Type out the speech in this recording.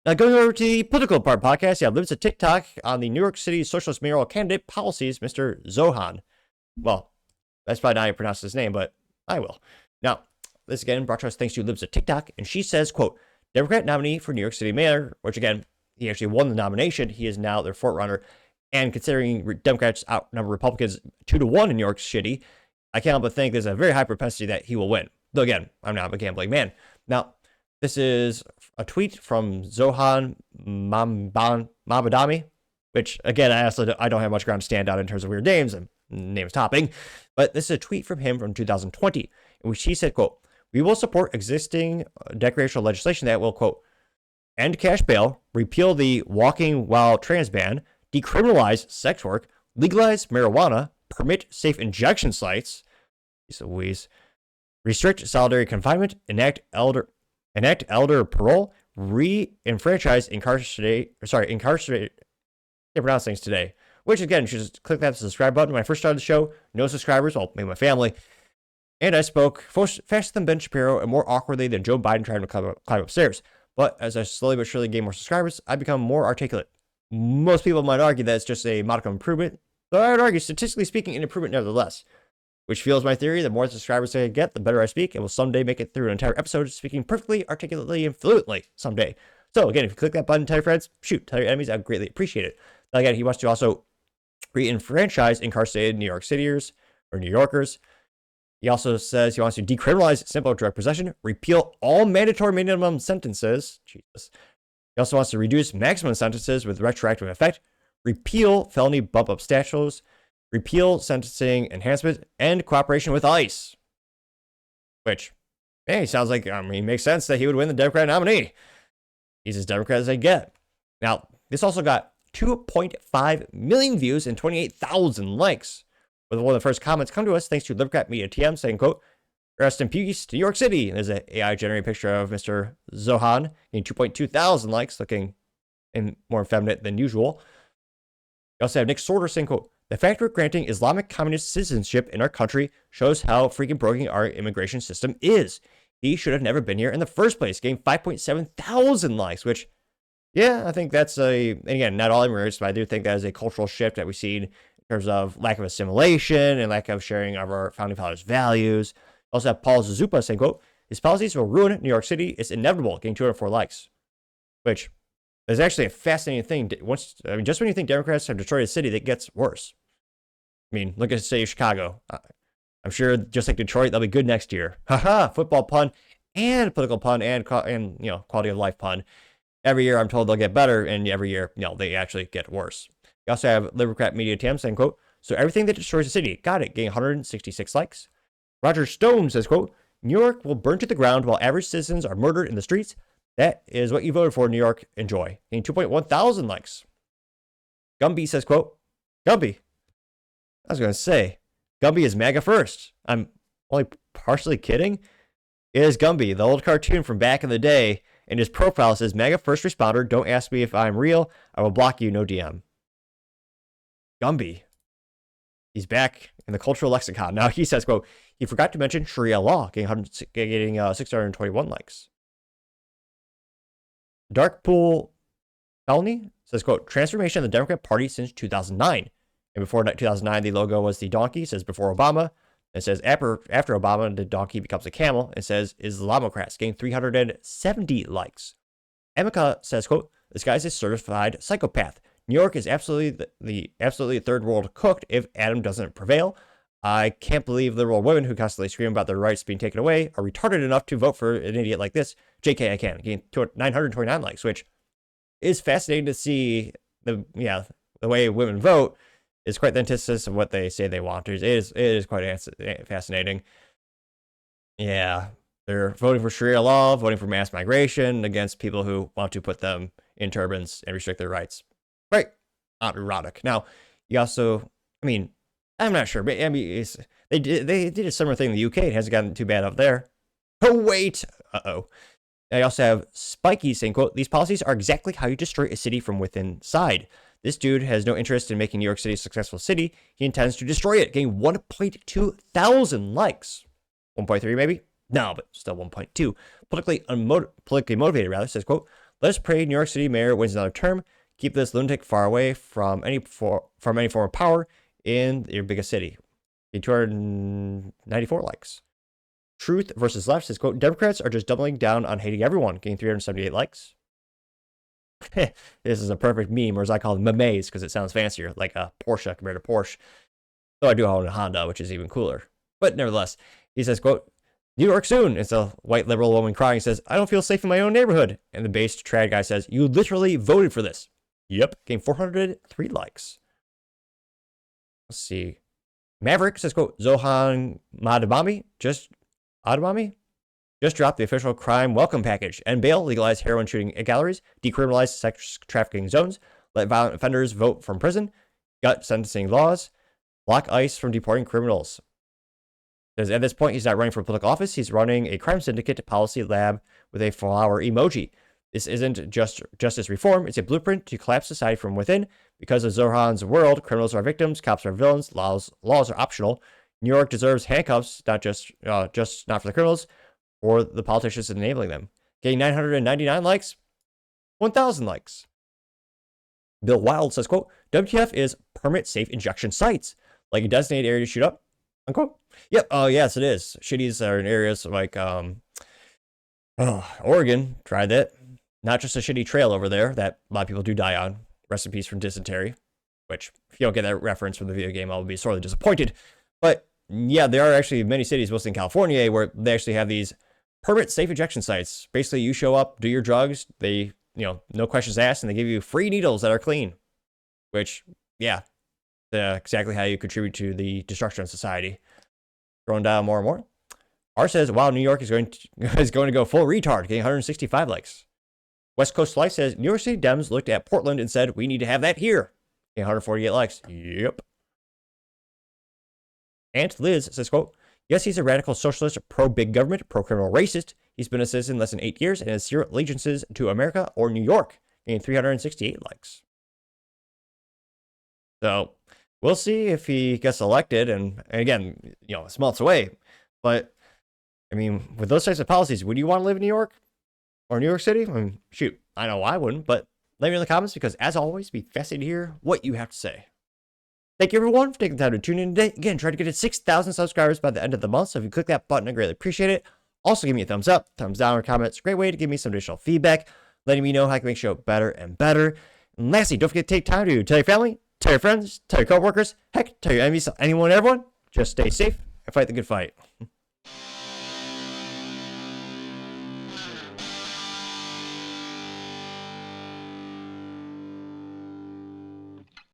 Now, going over to the political part podcast, you have Libs a TikTok on the New York City socialist mayoral candidate policies, Mr. Zohran. Well, that's probably not how you pronounce his name, but I will. Now, this again brought to us thanks to Libs a TikTok, and she says, quote, Democrat nominee for New York City mayor, which again, he actually won the nomination. He is now their forerunner. And considering Democrats outnumber Republicans 2-1 in New York City, I can't help but think there's a very high propensity that he will win. Though again, I'm not a gambling man. Now, this is a tweet from Zohran Mamdani, which again, I don't have much ground to stand on in terms of weird names and names topping, but this is a tweet from him from 2020, in which he said, quote, we will support existing recreational legislation that will, quote, end cash bail, repeal the walking while trans ban, decriminalize sex work, legalize marijuana, permit safe injection sites, restrict solitary confinement, enact elder parole, re-enfranchise incarcerate. Can't pronounce things today. Which again, you should just click that subscribe button. When I first started the show, no subscribers, well, maybe my family. And I spoke faster than Ben Shapiro and more awkwardly than Joe Biden trying to climb upstairs. But as I slowly but surely gain more subscribers, I become more articulate. Most people might argue that it's just a modicum improvement, but I would argue, statistically speaking, an improvement nevertheless. Which fuels my theory, the more subscribers I get, the better I speak, and will someday make it through an entire episode speaking perfectly, articulately, and fluently someday. So again, if you click that button, tell your friends, shoot, tell your enemies, I'd greatly appreciate it. Now again, he wants to also re-enfranchise incarcerated New York Cityers or New Yorkers. He also says he wants to decriminalize simple drug possession, repeal all mandatory minimum sentences. Jesus. He also wants to reduce maximum sentences with retroactive effect, repeal felony bump up statutes, repeal sentencing enhancement, and cooperation with ICE. Which, hey, sounds like, makes sense that he would win the Democrat nominee. He's as Democrat as they get. Now, this also got 2.5 million views and 28,000 likes. With one of the first comments come to us thanks to Democrat Media TM saying, quote, rest in peace to New York City. And there's an AI-generated picture of Mr. Zohran getting 2.2 thousand likes, looking more effeminate than usual. You also have Nick Sorter saying, quote, the fact we're granting Islamic communist citizenship in our country shows how freaking broken our immigration system is. He should have never been here in the first place, getting 5.7 thousand likes, which, yeah, I think that's again, not all immigrants, but I do think that is a cultural shift that we've seen in terms of lack of assimilation and lack of sharing of our founding fathers' values. Also have Paul Zazupa saying, quote, his policies will ruin New York City. It's inevitable, getting 204 likes, which is actually a fascinating thing. Just when you think Democrats have destroyed a city, that gets worse. I mean, look at the city of Chicago. I'm sure just like Detroit, they'll be good next year. Haha, football pun and political pun and quality of life pun. Every year I'm told they'll get better, and every year, they actually get worse. You also have Democrat Media TM saying, quote, so everything that destroys the city, got it, getting 166 likes. Roger Stone says, quote, New York will burn to the ground while average citizens are murdered in the streets. That is what you voted for, New York. Enjoy. Getting 2.1 thousand likes. Gumby says, quote, Gumby. I was going to say, Gumby is MAGA first. I'm only partially kidding. It is Gumby, the old cartoon from back in the day, and his profile says, MAGA first responder, don't ask me if I'm real, I will block you, no DM. Gumby. He's back in the cultural lexicon. Now he says, quote, he forgot to mention Sharia law, getting 621 likes. Darkpool Felony says, quote, transformation of the Democrat Party since 2009. And before 2009, the logo was the donkey. It says before Obama. It says after Obama, the donkey becomes a camel. It says Islamocrats, getting 370 likes. Emeka says, quote, this guy's a certified psychopath. New York is absolutely the third world cooked if Adam doesn't prevail. I can't believe liberal women who constantly scream about their rights being taken away are retarded enough to vote for an idiot like this. JK, I can. Getting 929 likes, which is fascinating to see. The way women vote is quite the antithesis of what they say they want. It is quite fascinating. Yeah, they're voting for Sharia law, voting for mass migration against people who want to put them in turbans and restrict their rights. Right, not erotic. Now, you also, I'm not sure, but they did a similar thing in the UK. It hasn't gotten too bad up there. Oh wait, I also have Spiky saying, quote, these policies are exactly how you destroy a city from within inside. This dude has no interest in making New York City a successful city. He intends to destroy it, getting 1.2 thousand likes. 1.3 maybe? No, but still 1.2. Politically motivated, says, quote, Let's pray New York City mayor wins another term. Keep this lunatic far away from any form of power in your biggest city. 294 likes. Truth versus Left says, quote, Democrats are just doubling down on hating everyone, getting 378 likes. This is a perfect meme, or as I call them, memes, because it sounds fancier, like a Porsche compared to Porsche. Though I do own a Honda, which is even cooler. But nevertheless, he says, quote, New York soon. It's a white liberal woman crying, says, I don't feel safe in my own neighborhood. And the based trad guy says, you literally voted for this. Yep. Getting 403 likes. Let's see. Maverick says, quote, Zohran Mamdani just dropped the official crime welcome package. End bail, legalize heroin shooting at galleries, decriminalize sex trafficking zones, let violent offenders vote from prison, gut sentencing laws, block ICE from deporting criminals. Because at this point, he's not running for political office. He's running a crime syndicate policy lab with a flower emoji. This isn't just justice reform. It's a blueprint to collapse society from within. Because of Zohran's world, criminals are victims, cops are villains, laws are optional. New York deserves handcuffs, not just not for the criminals, or the politicians enabling them. Getting 999 likes, 1,000 likes. Bill Wild says, quote, WTF is permit safe injection sites, like a designated area to shoot up, unquote. Yep. Oh, yes, it is. Shitties are in areas like Oregon. Tried that. Not just a shitty trail over there that a lot of people do die on. Rest in peace from dysentery. Which, if you don't get that reference from the video game, I'll be sorely disappointed. But yeah, there are actually many cities, mostly in California, where they actually have these permit safe injection sites. Basically, you show up, do your drugs. They, no questions asked, and they give you free needles that are clean. Which, yeah, exactly how you contribute to the destruction of society. Going down more and more. R says, wow, New York is going to go full retard, getting 165 likes. West Coast Life says, New York City Dems looked at Portland and said, we need to have that here. Getting 148 likes. Yep. And Liz says, quote, yes, he's a radical socialist, pro-big government, pro-criminal racist. He's been a citizen less than 8 years and has zero allegiances to America or New York. Getting 368 likes. So we'll see if he gets elected, and again, it's months away. But I mean, with those types of policies, would you want to live in New York or New York City? I mean, shoot, I know I wouldn't, but let me know in the comments, because as always, be fascinated to hear what you have to say. Thank you everyone for taking the time to tune in today. Again, try to get to 6,000 subscribers by the end of the month. So if you click that button, I greatly appreciate it. Also, give me a thumbs up, thumbs down, or comments. Great way to give me some additional feedback, letting me know how I can make the show better and better. And lastly, don't forget to take time to tell your family, tell your friends, tell your coworkers, heck, tell your enemies, anyone, everyone. Just stay safe and fight the good fight.